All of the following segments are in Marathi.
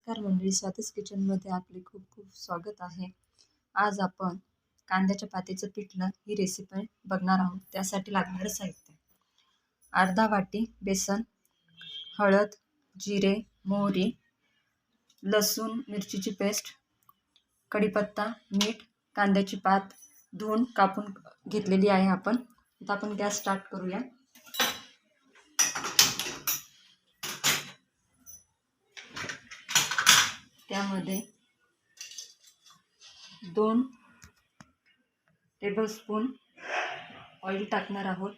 नमस्कार मंडळी, स्वातीज किचनमध्ये आपले खूप खूप स्वागत आहे. आज आपण कांद्याच्या पातीचं पिठलं ही रेसिपी बघणार आहोत. त्यासाठी लागणारं साहित्य: अर्धा वाटी बेसन, हळद, जिरे, मोहरी, लसूण मिरचीची पेस्ट, कढीपत्ता, मीठ, कांद्याची पात धुवून कापून घेतलेली आहे आपण. आता आपण गॅस स्टार्ट करूया. त्यामध्ये 2 टेबलस्पून ऑइल टाकणार आहोत.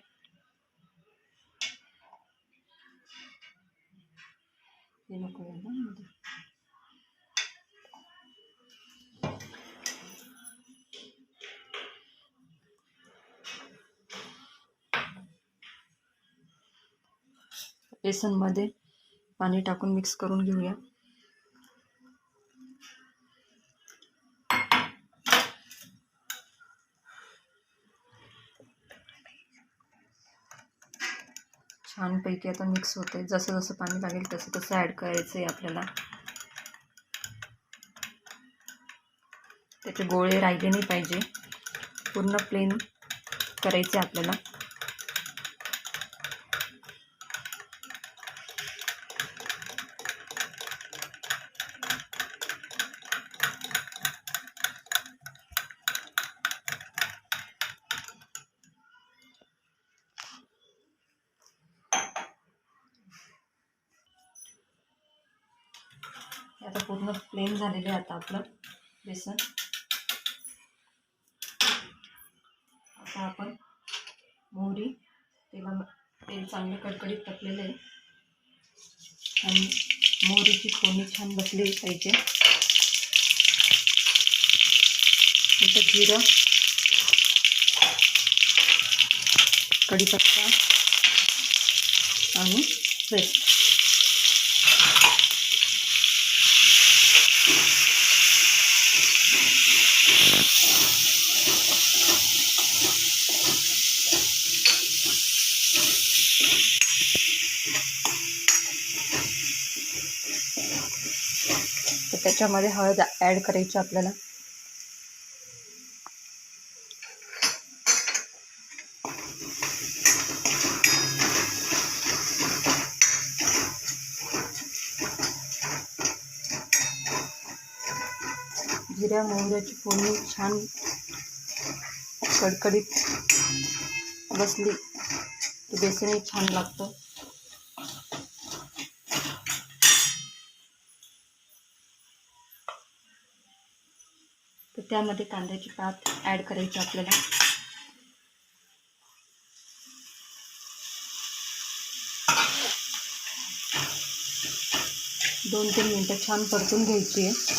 हे नको आहे. बेसनमध्ये पाणी टाकून मिक्स करून घेऊया. छानपैकी आता मिक्स होते. जसं जसं पाणी लागेल तसं तसं ॲड करायचं आहे आपल्याला. त्याचे गोळे राहिले नाही पाहिजे, पूर्ण प्लेन करायचे आपल्याला. आता पूर्ण प्लेन झालेले आहे आता आपलं बेसन. आता आपण मोहरी, तेल चांगलं कडकडीत टाकलेलं आहे आणि मोहरीची फोडणी छान बसली पाहिजे. नंतर जिरं, कढीपत्ता आणि पेस्ट. तर त्याच्यामध्ये हळद ॲड करायची आपल्याला. जिऱ्या मोहऱ्याची फोडणी छान कडकडीत बसली की बेसनही छान लागतं. तर त्यामध्ये कांद्याची पात ॲड करायची आपल्याला. दोन 3 मिनटं छान परतून घ्यायची आहे.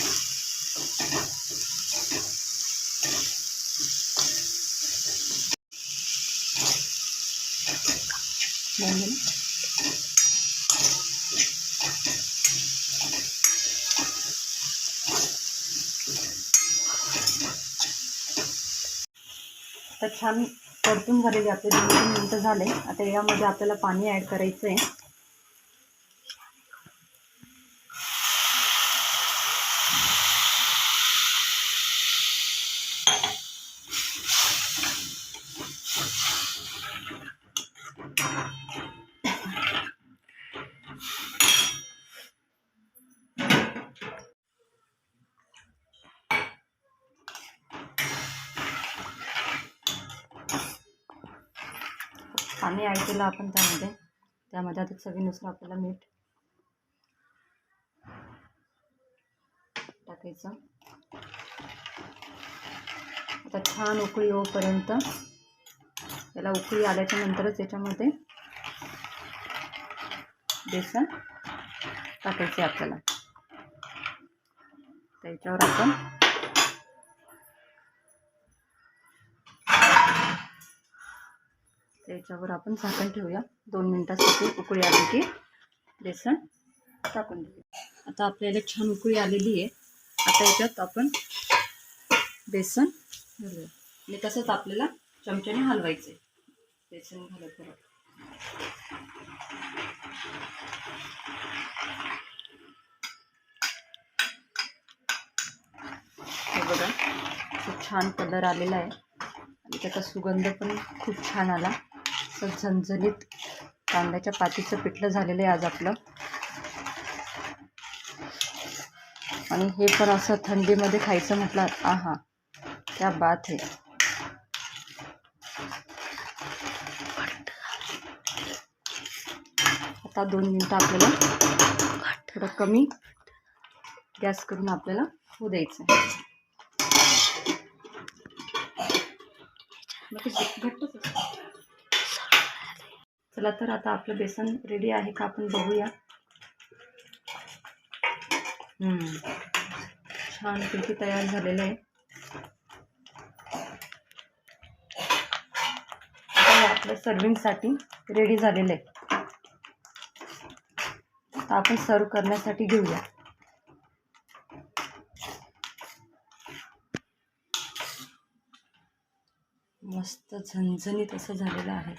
आता छान परतून झालेले आपले 2-3 मिनटं झाले. आता यामध्ये आपल्याला पाणी ॲड करायचं आहे. पाणी ॲड केलं आपण त्यामध्ये आता चवीनुसार आपल्याला मीठ टाकायचं. आता छान उकळी येऊपर्यंत, त्याला उकळी आल्याच्या नंतरच याच्यामध्ये बेसन टाकायचे आपल्याला. त्याच्यावर आपण झाकण ठेवूया. 2 मिनिटासाठी उकळी आली की बेसन टाकून देऊया. आता आपल्याला छान उकळी आलेली आहे. आता याच्यात आपण बेसन घालूया आणि तसंच आपल्याला चमच्याने हलवायचं आहे. बेसन घालत घालत छान कलर आलेला आहे आणि त्याचा सुगंध पण खूप छान आला. असं झणझणीत कांद्याच्या पातीचं पिठलं झालेलं आहे आज आपलं. आणि हे पण असं थंडीमध्ये खायचं म्हटलं, आहा क्या बात है. आता 2 मिनटं आपल्याला थोडं कमी गॅस करून आपल्याला होऊ द्यायचं आहे. चला तर आता आपलं बेसन रेडी आहे का आपण बघूया. छानपैकी तयार झालेलं आहे. आता हे आपलं सर्विंगसाठी रेडी झालेलं आहे. आता आपण सर्व करण्यासाठी घेऊया. मस्त झणझणीत असं झालेलं आहे.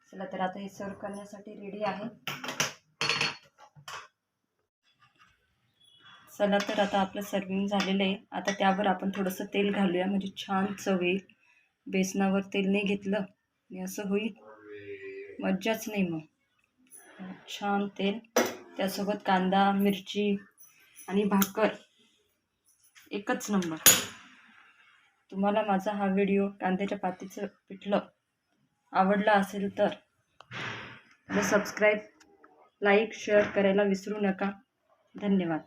चला तर आता हे सर्व करण्यासाठी रेडी आहे. चला तर आता आपलं सर्विंग झालेलं आहे. आता त्यावर आपण थोडंसं तेल घालूया, म्हणजे छान चव येईल. बेसनावर तेल नाही घेतलं आणि असं होईल मज्जाच नाही. मग छान तेल, त्यासोबत कांदा मिरची आणि भाकर, एकच नंबर. तुम्हाला माझा हा व्हिडिओ कांद्याच्या पातीचं पिठलं आवडला असेल तर सबस्क्राईब, लाईक, शेअर करायला विसरू नका. धन्यवाद.